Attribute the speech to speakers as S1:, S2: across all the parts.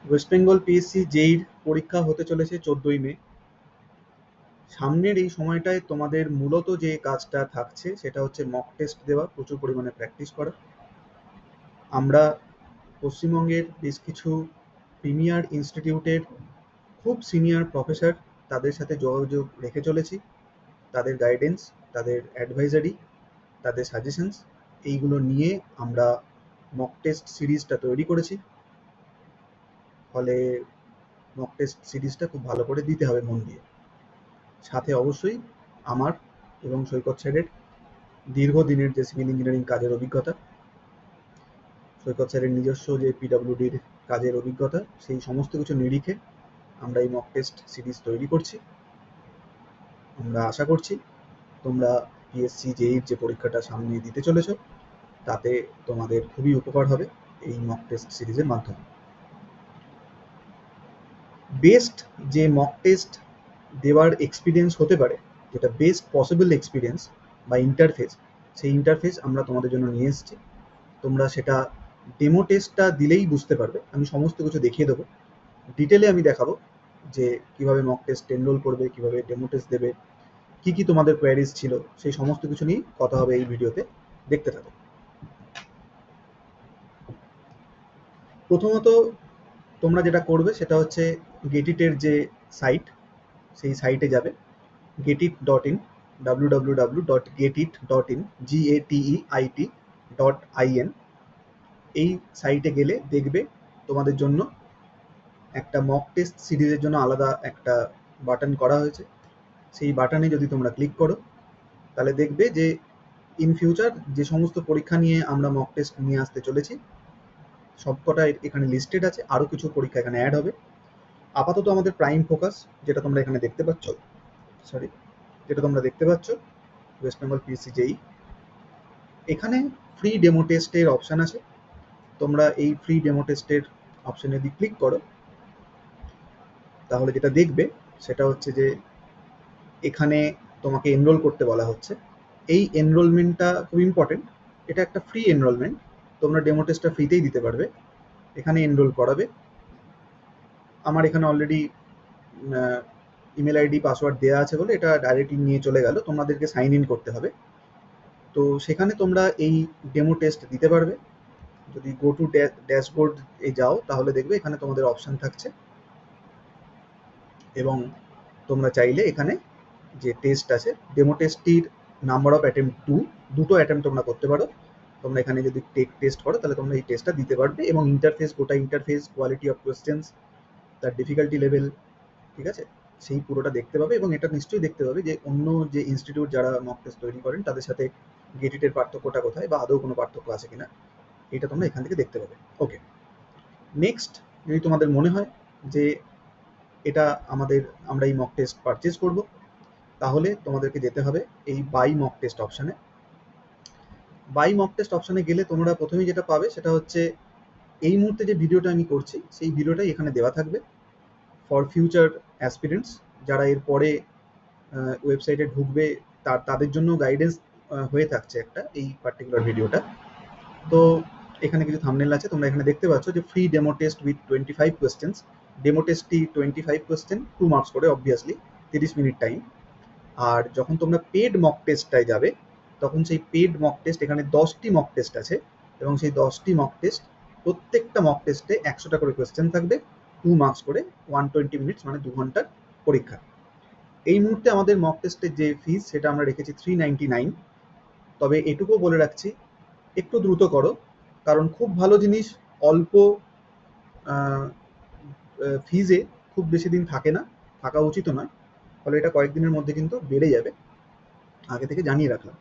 S1: West Bengal PSC জেইর পরীক্ষা হতে চলেছে 14ই মে। সামনের এই সময়টায় তোমাদের মূলত যে কাজটা থাকছে সেটা হচ্ছে মক টেস্ট দেওয়া, প্রচুর পরিমাণে প্র্যাকটিস করা। আমরা পশ্চিমবঙ্গের বেশ কিছু প্রিমিয়ার ইনস্টিটিউটের খুব সিনিয়র প্রফেসর, তাদের সাথে যোগাযোগ রেখে চলেছি। তাদের গাইডেন্স, তাদের অ্যাডভাইজারি, তাদের সাজেশনস এইগুলো নিয়ে আমরা মক টেস্ট সিরিজটা তৈরি করেছি। ফলে মক টেস্ট সিরিজটা খুব ভালো করে দিতে হবে মন দিয়ে। সাথে অবশ্যই আমার এবং সৈকত স্যারের দীর্ঘদিনের যে সিভিল ইঞ্জিনিয়ারিং কাজের অভিজ্ঞতা, সৈকত স্যারের নিজস্ব যে পিডব্লিউডির কাজের অভিজ্ঞতা, সেই সমস্ত কিছু নিরিখে আমরা এই মক টেস্ট সিরিজ তৈরি করছি। আমরা আশা করছি তোমরা পিএসসি জেইর যে পরীক্ষাটা সামনে দিতে চলেছ তাতে তোমাদের খুবই উপকার হবে এই মক টেস্ট সিরিজের মাধ্যমে। বেস্ট যে মক টেস্ট দেওয়ার এক্সপিরিয়েন্স হতে পারে, যেটা বেস্ট পসিবল এক্সপিরিয়েন্স বা ইন্টারফেস, সেই ইন্টারফেস আমরা তোমাদের জন্য নিয়ে এসেছি। তোমরা সেটা ডেমো টেস্টটা দিলেই বুঝতে পারবে। আমি সমস্ত কিছু দেখিয়ে দেবো, ডিটেলে আমি দেখাবো যে কিভাবে মক টেস্ট এনরোল করবে, কিভাবে ডেমো টেস্ট দেবে, কি কি তোমাদের কোয়ারিজ ছিল, সেই সমস্ত কিছু নিয়ে কথা হবে এই ভিডিওতে। দেখতে থাকো। প্রথমত তোমরা যেটা করবে সেটা হচ্ছে গেটিটের যে সাইট, সেই সাইটে যাবে getit.in, www.getit.in, GATEIT.in। এই সাইটে গেলে দেখবে তোমাদের জন্য একটা মক টেস্ট সিরিজের জন্য আলাদা একটা বাটন করা হয়েছে। সেই বাটনে যদি তোমরা ক্লিক করো তাহলে দেখবে যে ইন ফিউচার যে সমস্ত পরীক্ষা নিয়ে আমরা মক টেস্ট নিয়ে আসতে চলেছি সবকটা এখানে লিস্টেড আছে, আরও কিছু পরীক্ষা এখানে অ্যাড হবে। আপাতত আমাদের প্রাইম ফোকাস যেটা তোমরা এখানে দেখতে পাচ্ছ, ওয়েস্ট বেঙ্গল পিএসসি জেই। এখানে ফ্রি ডেমো টেস্টের অপশান আছে। তোমরা এই ফ্রি ডেমো টেস্টের অপশানে যদি ক্লিক করো তাহলে যেটা দেখবে সেটা হচ্ছে যে এখানে তোমাকে এনরোল করতে বলা হচ্ছে। এই এনরোলমেন্টটা খুব ইম্পর্টেন্ট। এটা একটা ফ্রি এনরোলমেন্ট, তোমরা ডেমো টেস্টটা ফ্রিতেই দিতে পারবে। এখানে এনরোল করাবে। আমার এখানে অলরেডি ইমেল আইডি পাসওয়ার্ড দেওয়া আছে বলে এটা ডাইরেক্টলি নিয়ে চলে গেল, তোমাদেরকে সাইন ইন করতে হবে। তো সেখানে তোমরা এই ডেমো টেস্ট দিতে পারবে। যদি গো টু ড্যাশবোর্ড এ যাও তাহলে দেখবে এখানে তোমাদের অপশান থাকছে এবং তোমরা চাইলে এখানে যে টেস্ট আছে, ডেমো টেস্টটির নাম্বার অফ অ্যাটেম্প 2, দুটো অ্যাটেম্প তোমরা করতে পারো। তোমরা এখানে যদি টেস্ট করো তাহলে তোমরা এই টেস্টটা দিতে পারবে এবং ইন্টারফেস, গোটা ইন্টারফেস, কোয়ালিটি অফ কোয়েশ্চেন্স, তার ডিফিকাল্টি লেভেল, ঠিক আছে, সেই পুরোটা দেখতে পাবে। এবং এটা নিশ্চয়ই দেখতে পাবে যে অন্য যে ইনস্টিটিউট যারা মক টেস্ট তৈরি করেন তাদের সাথে গেটিটের পার্থক্যটা কোথায় বা আদৌ কোনো পার্থক্য আছে কিনা, এটা তোমরা এখান থেকে দেখতে পাবে। ওকে, নেক্সট যদি তোমাদের মনে হয় যে এটা আমরা এই মক টেস্ট পারচেজ করব, তাহলে তোমাদেরকে যেতে হবে এই বাই মক টেস্ট অপশানে। বাই মক টেস্ট অপশানে গেলে তোমরা প্রথমেই যেটা পাবে সেটা হচ্ছে এই মুহূর্তে যে ভিডিওটা আমি করছি সেই ভিডিওটাই এখানে দেওয়া থাকবে ফর ফিউচার অ্যাসপিরেন্টস, যারা এর পরে ওয়েবসাইটে ঢুকবে তাদের জন্য গাইডেন্স হয়ে থাকছে একটা এই পার্টিকুলার ভিডিওটা। তো এখানে কিছু থাম্বনেল আছে, তোমরা এখানে দেখতে পাচ্ছ যে free demo test with 25 questions. Demo টেস্টটি 25 কোয়েশ্চেন, 2 মার্কস করে, অবভিয়াসলি 30 মিনিট টাইম। আর যখন তোমরা পেড মক টেস্টটায় যাবে তখন সেই পেড মক টেস্ট, এখানে 10টি মক টেস্ট আছে এবং সেই 10টি মক টেস্ট, প্রত্যেকটা মক টেস্টে 100টা করে কোয়েশ্চেন থাকবে, 2 মার্কস করে, 120 মিনিটস মানে 2 ঘন্টার পরীক্ষা। এই মুহূর্তে আমাদের মক টেস্টের যে ফিস সেটা আমরা রেখেছি 399। তবে এটুকুও বলে রাখছি একটু দ্রুত করো, কারণ খুব ভালো জিনিস অল্প ফিজে খুব বেশি দিন থাকে না, থাকা উচিতও নয়। ফলে এটা কয়েকদিনের মধ্যে কিন্তু বেড়ে যাবে, আগে থেকে জানিয়ে রাখলাম।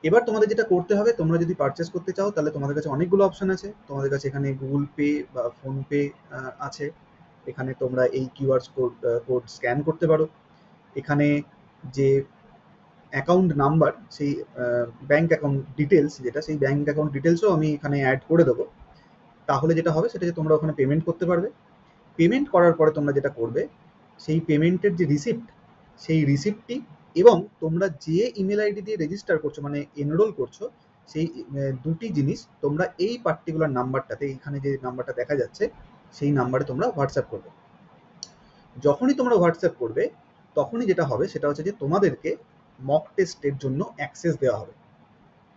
S1: এবার তোমাদের যেটা করতে হবে, তোমরা যদি পারচেস করতে চাও তাহলে তোমাদের কাছে অনেকগুলো অপশান আছে। তোমাদের কাছে এখানে গুগল পে বা ফোনপে আছে। এখানে তোমরা এই কিউআর কোড স্ক্যান করতে পারো। এখানে যে অ্যাকাউন্ট নাম্বার, সেই ব্যাঙ্ক অ্যাকাউন্ট ডিটেলস, যেটা সেই ব্যাঙ্ক অ্যাকাউন্ট ডিটেলসও আমি এখানে অ্যাড করে দেবো। তাহলে যেটা হবে সেটা যে তোমরা ওখানে পেমেন্ট করতে পারবে। পেমেন্ট করার পরে তোমরা যেটা করবে, সেই পেমেন্টের যে রিসিপ্ট, সেই রিসিপ্টটি এবং তোমরা যে ইমেল আইডি দিয়ে রেজিস্টার করছো মানে এনরোল করছো, সেই দুটি জিনিস তোমরা এই পার্টিকুলার নাম্বারটাতে, এইখানে যে নাম্বারটা দেখা যাচ্ছে সেই নাম্বারে তোমরা হোয়াটসঅ্যাপ করবে। যখনই তোমরা হোয়াটসঅ্যাপ করবে তখনই যেটা হবে সেটা হচ্ছে যে তোমাদেরকে মক টেস্টের জন্য অ্যাক্সেস দেওয়া হবে।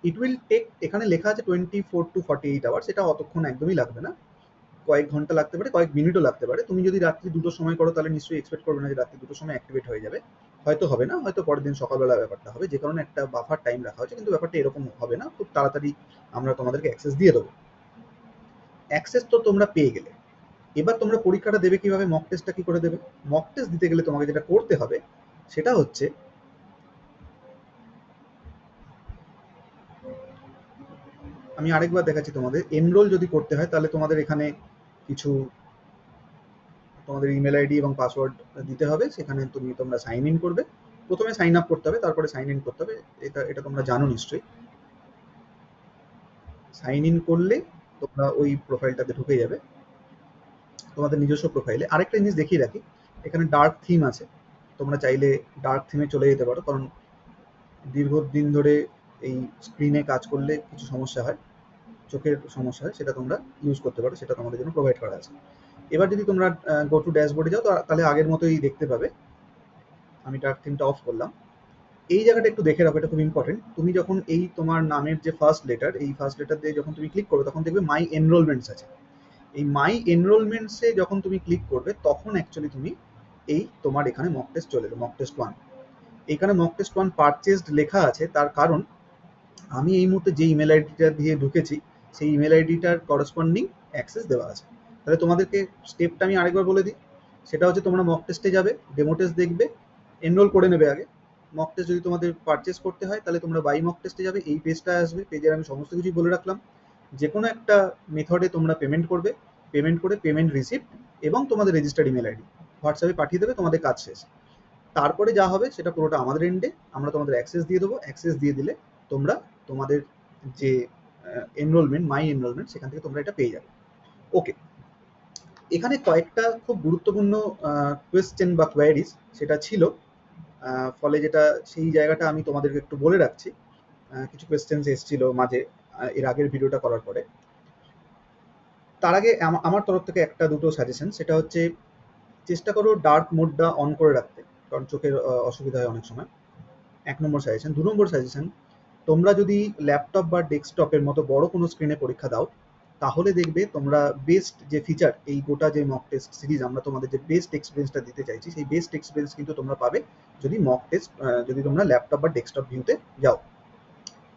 S1: ইট উইল টেক, এখানে লেখা আছে 24 to 48 আওয়ার্স, এটা অতক্ষণ একদমই লাগবে না, কয়েক ঘন্টা লাগতে পারে, কয়েক মিনিটও লাগতে পারে। তুমি যদি রাত্রি 2টোর সময় করো তাহলে নিশ্চয়ই এক্সপেক্ট করবে না যে রাত্রি 2টোর সময় অ্যাক্টিভেট হয়ে যাবে, হয়তো হবে না, হয়তো পরের দিন সকালবেলা ব্যাপারটা হবে, যে কারণে একটা বাফার টাইম রাখা হচ্ছে, কিন্তু ব্যাপারটা এরকম হবে না, খুব তাড়াতাড়ি আমরা তোমাদেরকে অ্যাক্সেস দিয়ে দেবো। অ্যাক্সেস তো তোমরা পেয়ে গেলে, এবার তোমরা পরীক্ষাটা দেবে কিভাবে, মক টেস্টটা কি করে দেবে? মক টেস্ট দিতে গেলে তোমাকে যেটা করতে হবে সেটা হচ্ছে, আমি আরেকবার দেখাচ্ছি তোমাদের, এনরোল যদি করতে হয় তাহলে তোমাদের এখানে কিছু তোমাদের ইমেল আইডি এবং পাসওয়ার্ড দিতে হবে, সেখানে তোমরা সাইন ইন করবে, প্রথমে সাইন আপ করতে হবে, তারপরে সাইন ইন করতে হবে, এটা এটা তোমরা জানো নিশ্চয়ই। সাইন ইন করলে তোমরা ওই প্রোফাইলটাতে ঢুকে যাবে, তোমাদের নিজস্ব প্রোফাইলে। আরেকটা জিনিস দেখিয়ে রাখি, এখানে ডার্ক থিম আছে, তোমরা চাইলে ডার্ক থিমে চলে যেতে পারো, কারণ দীর্ঘদিন ধরে এই স্ক্রিনে কাজ করলে কিছু সমস্যা হয়, চোখের সমস্যা হয়, সেটা তোমরা ইউজ করতে পারো, সেটা তোমাদের জন্য প্রোভাইড করা আছে। এবার যদি তোমরা গো টু ড্যাশবোর্ডে যাও তাহলে আগের মতোই দেখতে পাবে। আমি ডার্ক থিমটা অফ করলাম। এই জায়গাটা একটু দেখে রাখো, এটা খুব ইম্পর্টেন্ট। তুমি যখন এই তোমার নামের যে ফার্স্ট লেটার, এই ফার্স্ট লেটার দিয়ে যখন তুমি ক্লিক করবে তখন দেখবে মাই এনরোলমেন্টস আছে। এই মাই এনরোলমেন্টসে যখন তুমি ক্লিক করবে তখন অ্যাকচুয়ালি তুমি এই তোমার এখানে মক টেস্ট চলে এলো, মক টেস্ট 1। এখানে মক টেস্ট 1 পারচেজড লেখা আছে, তার কারণ আমি এই মুহূর্তে যে ইমেল আইডিটা দিয়ে ঢুকেছি সেই ইমেল আইডিটার করসপন্ডিং অ্যাক্সেস দেওয়া আছে। তাহলে তোমাদেরকে স্টেপটা আমি আরেকবার বলে দিই, সেটা হচ্ছে তোমরা মক টেস্টে যাবে, ডেমো টেস্ট দেখবে, এনরোল করে নেবে আগে। মক টেস্ট যদি তোমাদের পারচেস করতে হয় তাহলে তোমরা বাই মক টেস্টে যাবে, এই পেজটা আসবে, পেজের আমি সমস্ত কিছুই বলে রাখলাম। যে কোনো একটা মেথডে তোমরা পেমেন্ট করবে, পেমেন্ট করে পেমেন্ট রিসিপ্ট এবং তোমাদের রেজিস্টার্ড ইমেল আইডি হোয়াটসঅ্যাপে পাঠিয়ে দেবে, তোমাদের কাজ শেষ। তারপরে যা হবে সেটা পুরোটা আমাদের এন্ডে, আমরা তোমাদের অ্যাক্সেস দিয়ে দেবো, অ্যাক্সেস দিয়ে দিলে তোমরা তোমাদের যে এনরোলমেন্ট, মাই এনরোলমেন্ট, সেখান থেকে তোমরা এটা পেয়ে যাবে। ওকে, এখানে কয়েকটা খুব গুরুত্বপূর্ণ কোয়েশ্চেন বা কোয়ারিজ সেটা ছিল, ফলে যেটা সেই জায়গাটা আমি তোমাদেরকে একটু বলে রাখছি। কিছু কোয়েশ্চেন্স এসেছিল মাঝে এর আগের ভিডিওটা করার পরে। তার আগে আমার তরফ থেকে একটা দুটো সাজেশন, সেটা হচ্ছে চেষ্টা করো ডার্ক মোডটা অন করে রাখতে, কারণ চোখের অসুবিধা হয় অনেক সময়। 1 নম্বর সাজেশন। 2 নম্বর সাজেশন, তোমরা যদি ল্যাপটপ বা ডেস্কটপের মতো বড় কোনো স্ক্রিনে পরীক্ষা দাও তাহলে দেখবে তোমরা বেস্ট যে ফিচার, এই গোটা যে মক টেস্ট সিরিজ আমরা তোমাদের যে বেস্ট এক্সপিরিয়েন্সটা দিতে চাইছি সেই বেস্ট এক্সপিরিয়েন্স কিন্তু তোমরা পাবে যদি মক টেস্ট যদি তোমরা ল্যাপটপ বা ডেস্কটপ ভিউতে যাও।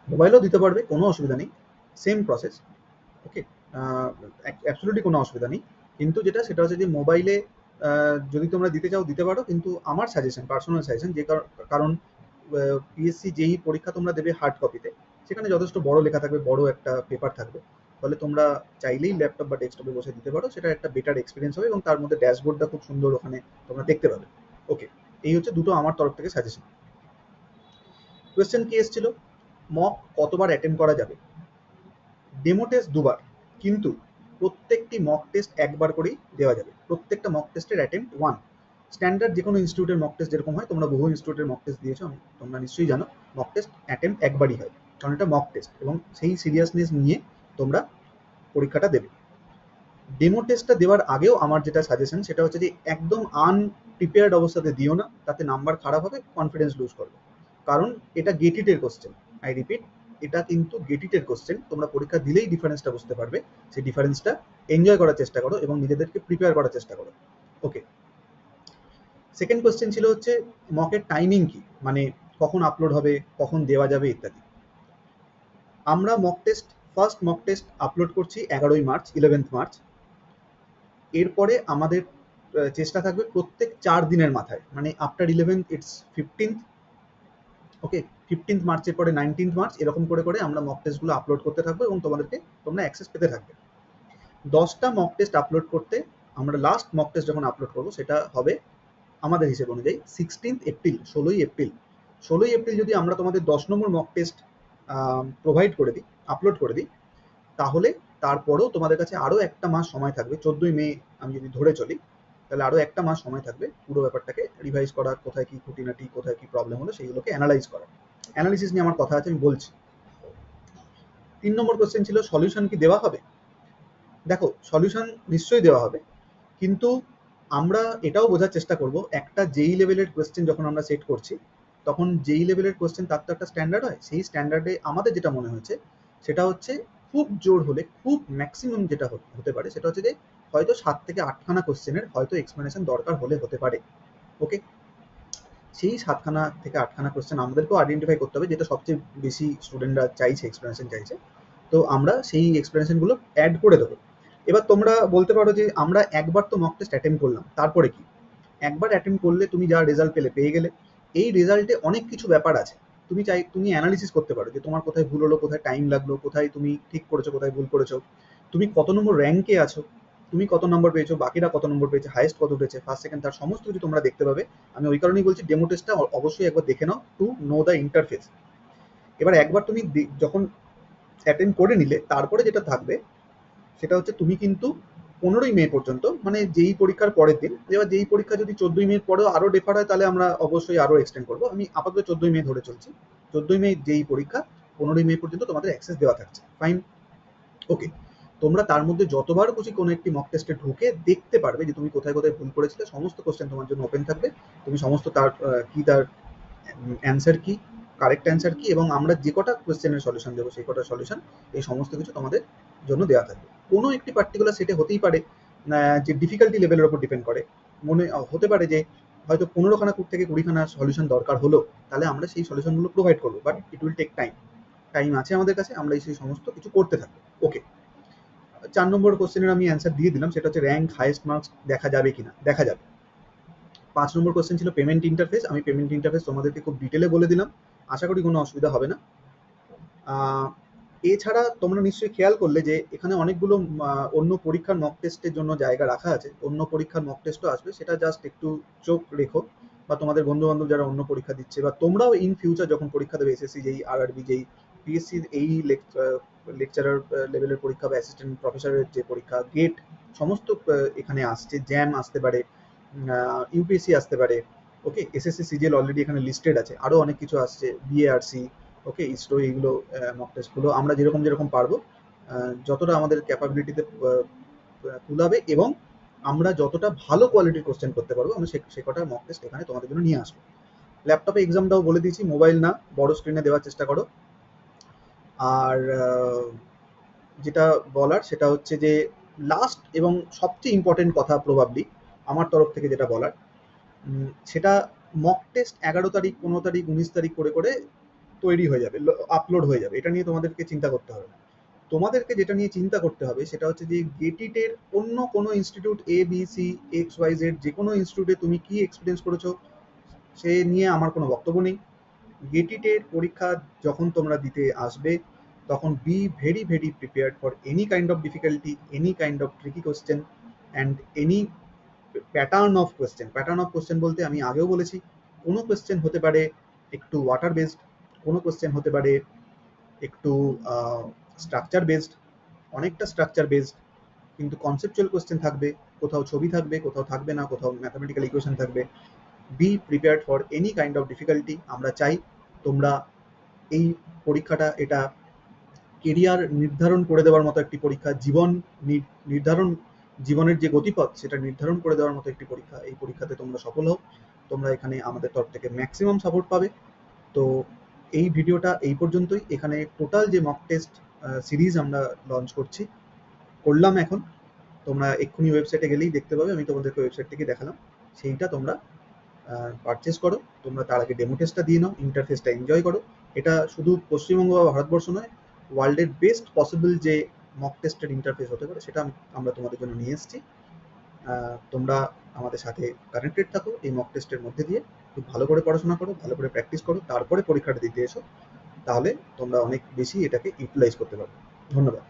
S1: মোবাইলেও দিতে পারবে, কোনো অসুবিধা নেই, সেম প্রসেস। ওকে, অ্যাবসলিউটলি কোনো অসুবিধা নেই, কিন্তু যেটা সেটা হচ্ছে যে মোবাইলে যদি তোমরা দিতে চাও দিতে পারো, কিন্তু আমার সাজেশন, পার্সোনাল সাজেশন, যে কারণ পিএসসি যেই পরীক্ষা তোমরা দেবে হার্ড কপিতে, সেখানে যথেষ্ট বড় লেখা থাকবে, বড় একটা পেপার থাকবে, ফলে তোমরা চাইলেই ল্যাপটপ বা ডেস্কটপে বসে দিতে পারো, সেটা একটা বেটার এক্সপিরিয়েন্স হবে এবং তার মধ্যে ড্যাশবোর্ডটা খুব সুন্দর ওখানে তোমরা দেখতে পাবে। ওকে, এই হচ্ছে দুটো আমার তরফ থেকে সাজেশন। কোয়েশ্চেন কি এসেছিল, মক কতবার অ্যাটেন্ড করা যাবে? ডেমো টেস্ট 2বার, কিন্তু প্রত্যেকটি মক টেস্ট একবার করেই দেওয়া যাবে, প্রত্যেকটা মক টেস্টের অ্যাটেম্প 1। স্ট্যান্ডার্ড যে কোনো ইনস্টিটিউটের মক টেস্ট যেরকম হয়, তোমরা বহু ইনস্টিটিউটের মক টেস্ট দিয়েছো, তোমরা নিশ্চয়ই জানো মক টেস্ট অ্যাটেম্প একবারই হয়, কারণ এটা মক টেস্ট এবং সেই সিরিয়াসনেস নিয়ে তোমরা পরীক্ষাটা দেবে। ডেমো টেস্টটা দেওয়ার আগেও আমার যেটা সাজেশন সেটা হচ্ছে যে একদম আনপ্রিপেয়ার্ড অবস্থাতে দিও না, তাতে নাম্বার খারাপ হবে, কনফিডেন্স লুজ করবে, কারণ এটা গেটেডের কোশ্চেন। আই রিপিট, এটা কিন্তু গেটেডের কোশ্চেন, তোমরা পরীক্ষা দিলেই ডিফারেন্সটা বুঝতে পারবে, সেই ডিফারেন্সটা এনজয় করার চেষ্টা করো এবং নিজেদেরকে প্রিপেয়ার করার চেষ্টা করো। ওকে, সেকেন্ড কোশ্চেন ছিল হচ্ছে মকের টাইমিং কি, মানে কখন আপলোড হবে, কখন দেওয়া যাবে ইত্যাদি। আমরা mock test, first mock test upload করছি 11ই মার্চ, 11th মার্চ। এরপরে আমাদের চেষ্টা থাকবে প্রত্যেক 4 দিনের মাথায়, মানে after 11th it's 15th। Okay, 15th মার্চের পরে 19th মার্চ, এরকম করে করে আমরা মক টেস্টগুলো আপলোড করতে থাকবো এবং তোমরা অ্যাক্সেস পেতে থাকবে। 10টা মক টেস্ট আপলোড করতে, আমরা লাস্ট মক টেস্ট যখন আপলোড করবো সেটা হবে আমাদের হিসেব অনুযায়ী 16th এপ্রিল, 16ই এপ্রিল। 16ই এপ্রিল যদি আমরা তোমাদের 10 নম্বর মক টেস্ট প্রোভাইড করে দিই, আপলোড করে দিই, তাহলে তারপরেও তোমাদের কাছে আরও একটা মাস সময় থাকবে, 14ই মে আমি যদি ধরে চলি, তাহলে আরও একটা মাস সময় থাকবে পুরো ব্যাপারটাকে রিভাইজ করা, কোথায় কি খুঁটিনাটি, কোথায় কি প্রবলেম হলো সেইগুলোকে অ্যানালাইজ করা। অ্যানালিসিস নিয়ে আমার কথা আছে, আমি বলছি। 3 নম্বর কোশ্চেন ছিল সলিউশন কি দেওয়া হবে? দেখো সলিউশন নিশ্চয়ই দেওয়া হবে, কিন্তু আমরা এটাও বোঝার চেষ্টা করব একটা যেই লেভেলের কোয়েশ্চেন যখন আমরা সেট করছি, তখন যেই লেভেলের কোয়েশ্চেন তার তো একটা স্ট্যান্ডার্ড হয়। সেই স্ট্যান্ডার্ডে আমাদের যেটা মনে হয়েছে সেটা হচ্ছে খুব জোর হলে, খুব ম্যাক্সিমাম যেটা হতে পারে সেটা হচ্ছে যে হয়তো 7 থেকে 8খানা কোয়েশ্চেনের হয়তো এক্সপ্লেনেশন দরকার হতে পারে। ওকে, সেই 7খানা থেকে 8খানা কোয়েশ্চেন আমাদেরকেও আইডেন্টিফাই করতে হবে যেটা সবচেয়ে বেশি স্টুডেন্টরা চাইছে, এক্সপ্লেনেশন চাইছে। তো আমরা সেই এক্সপ্লেনেশনগুলো অ্যাড করে দেবো। এবার তোমরা বলতে পারো যে আমরা একবার তো মক টেস্ট অ্যাটেম্প করলাম, তারপরে কি? একবার অ্যাটেম্প করলে তুমি যা রেজাল্ট পেয়ে গেলে। এই রেজাল্টে অনেক কিছু ব্যাপার আছে। তুমি অ্যানালিসিস করতে পারো যে তোমার কোথায় ভুল হলো, কোথায় টাইম লাগলো, কোথায় তুমি ঠিক করেছো, কোথায় ভুল করেছো, তুমি কত নম্বর র্যাঙ্কে আছো, তুমি কত নম্বর পেয়েছো, বাকিরা কত নম্বর পেয়েছে, হাইয়েস্ট কত উঠেছে, ফার্স্ট সেকেন্ড থার্ড, সমস্ত কিছু তোমরা দেখতে পাবে। আমি ওই কারণেই বলছি ডেমো টেস্টটা অবশ্যই একবার দেখে নাও, টু নো দ্য ইন্টারফেস। এবার একবার তুমি যখন অ্যাটেন্ড করে নিলে, তারপরে যেটা থাকবে সেটা হচ্ছে তুমি কিন্তু 15ই মে পর্যন্ত, মানে যেই পরীক্ষার পরের দিন, এবার যেই পরীক্ষা যদি 14ই মে পরেও আরও ডেফার হয় তাহলে আমরা অবশ্যই আরও এক্সটেন্ড করবো। আমি আপাতত 14ই মে ধরে চলছি। 14ই মে যেই পরীক্ষা, 15ই মে পর্যন্ত তোমাদের অ্যাক্সেস দেওয়া থাকছে। ফাইন, ওকে। তোমরা তার মধ্যে যতবার খুশি কোনো একটি মক টেস্টে ঢুকে দেখতে পারবে যে তুমি কোথায় কোথায় ভুল করেছিলে। সমস্ত কোশ্চেন তোমার জন্য ওপেন থাকবে। তুমি সমস্ত তার অ্যান্সার কি, কারেক্ট অ্যান্সার কি, এবং আমরা যে কটা কোয়েশ্চেনের সলিউশন দেবো সেই কটা সলিউশন, এই সমস্ত কিছু তোমাদের জন্য দেওয়া থাকবে। কোনো একটি পার্টিকুলার সেটে হতেই পারে যে ডিফিকাল্টি লেভেলের উপর ডিপেন্ড করে, হতে পারে যে হয়তো 15খানা থেকে 20খানা সলিউশন দরকার হলো, তাহলে আমরা সেই সলিউশনগুলো প্রোভাইড করবো, but it will take time. Time আছে আমাদের কাছে, আমরা সেই সমস্ত কিছু করতে থাকবো। ওকে, 4 নম্বর কোশ্চেনের আমি অ্যান্সার দিয়ে দিলাম, সেটা হচ্ছে র্যাঙ্ক হাইয়েস্ট মার্কস দেখা যাবে কিনা। দেখা যাবে। 5 নম্বর কোশ্চেন ছিল পেমেন্ট ইন্টারফেস। আমি পেমেন্ট ইন্টারফেস তোমাদেরকে খুব ডিটেলে বলে দিলাম, আশা করি কোনো অসুবিধা হবে না। এছাড়া তোমরা নিশ্চয়ই খেয়াল করলে যে এখানে অনেকগুলো অন্য পরীক্ষার মক টেস্টের জন্য জায়গা রাখা আছে। অন্য পরীক্ষার মক টেস্টও আসবে, সেটা জাস্ট একটু চোখ রেখো, বা তোমাদের বন্ধু বান্ধব যারা অন্য পরীক্ষা দিচ্ছে, বা তোমরাও ইন ফিউচার যখন পরীক্ষা দেবে, এসএসসি যেই, আরআরবি যেই, পিএসসির এই লেকচারার লেভেলের পরীক্ষা বা অ্যাসিস্ট্যান্ট প্রফেসরের যে পরীক্ষা, গেট, সমস্ত এখানে আসছে। জ্যাম আসতে পারে, ইউপিএসসি আসতে পারে। ওকে, এসএসসি সিজিএল অলরেডি এখানে লিস্টেড আছে, আরও অনেক কিছু আসছে, বিএআরসি, ওকে, ইসরো, এইগুলো মক টেস্টগুলো আমরা যেরকম যেরকম পারবো, যতটা আমাদের ক্যাপাবিলিটিতে তুলাবে, এবং আমরা যতটা ভালো কোয়ালিটির কোশ্চেন করতে পারবো, আমরা সে কটা মক টেস্ট এখানে তোমাদের জন্য নিয়ে আসবো। ল্যাপটপে এক্সামটাও বলে দিয়েছি, মোবাইল না, বড় স্ক্রিনে দেওয়ার চেষ্টা করো। আর যেটা বলার সেটা হচ্ছে যে লাস্ট এবং সবচেয়ে ইম্পর্টেন্ট কথা প্রবাবলি আমার তরফ থেকে যেটা বলার, সেটা মক টেস্ট 11 তারিখ, 15 তারিখ, 19 তারিখ করে করে তৈরি হয়ে যাবে, আপলোড হয়ে যাবে। এটা নিয়ে তোমাদেরকে চিন্তা করতে হবে না। তোমাদেরকে যেটা নিয়ে চিন্তা করতে হবে সেটা হচ্ছে যে গেটিটের অন্য কোনো institute, A B C X Y Z, যে কোনো ইনস্টিটিউটে তুমি কি এক্সপিরিয়েন্স করেছো সে নিয়ে আমার কোনো বক্তব্য নেই। গেটিটের পরীক্ষা যখন তোমরা দিতে আসবে, তখন be very very prepared for any kind of difficulty, any kind of tricky question, and any pattern of question. Pattern of question বলতে আমি আগেও বলেছি, কোনো কোয়েশ্চেন হতে পারে একটু ওয়াটার বেসড, কোনো কোয়েশ্চেন হতে পারে একটু স্ট্রাকচার বেসড, অনেকটা স্ট্রাকচার বেসড, কিন্তু কনসেপচুয়াল কোয়েশ্চেন থাকবে, কোথাও ছবি থাকবে, কোথাও থাকবে না, কোথাও ম্যাথামেটিক্যাল ইকুয়েশন থাকবে। Be prepared for any kind of difficulty. আমরা চাই তোমরা এই পরীক্ষাটা, এটা কেরিয়ার নির্ধারণ করে দেওয়ার মতো একটি পরীক্ষা, জীবন নির্ধারণ, জীবনের যে গতিপথ সেটা নির্ধারণ করে দেওয়ার মতো একটি পরীক্ষা। এই পরীক্ষাতে তোমরা সফল হও, তোমরা এখানে আমাদের তরফ থেকে ম্যাক্সিমাম সাপোর্ট পাবে। তো এই ভিডিওটা এই পর্যন্তই। এখানে টোটাল যে মক টেস্ট সিরিজ আমরা লঞ্চ করলাম এখন, তোমরা এক্ষুনি ওয়েবসাইটে গেলেই দেখতে পাবে, আমি তোমাদেরকে ওয়েবসাইট থেকে দেখালাম, সেইটা তোমরা পারচেস করো। তোমরা তার আগে ডেমো টেস্টটা দিয়ে নাও, ইন্টারফেসটা এনজয় করো। এটা শুধু পশ্চিমবঙ্গ বা ভারতবর্ষ নয়, ওয়ার্ল্ডের বেস্ট পসিবল যে মক টেস্টের ইন্টারফেস হতে পারে সেটা আমরা তোমাদের জন্য নিয়ে এসেছি। তোমরা আমাদের সাথে কানেক্টেড থাকো এই মক টেস্টের মধ্যে দিয়ে। খুব ভালো করে পড়াশোনা করো, ভালো করে প্র্যাকটিস করো, তারপরে পরীক্ষাটা দিতে এসো, তাহলে তোমরা অনেক বেশি এটাকে ইউটিলাইজ করতে পারবে। ধন্যবাদ।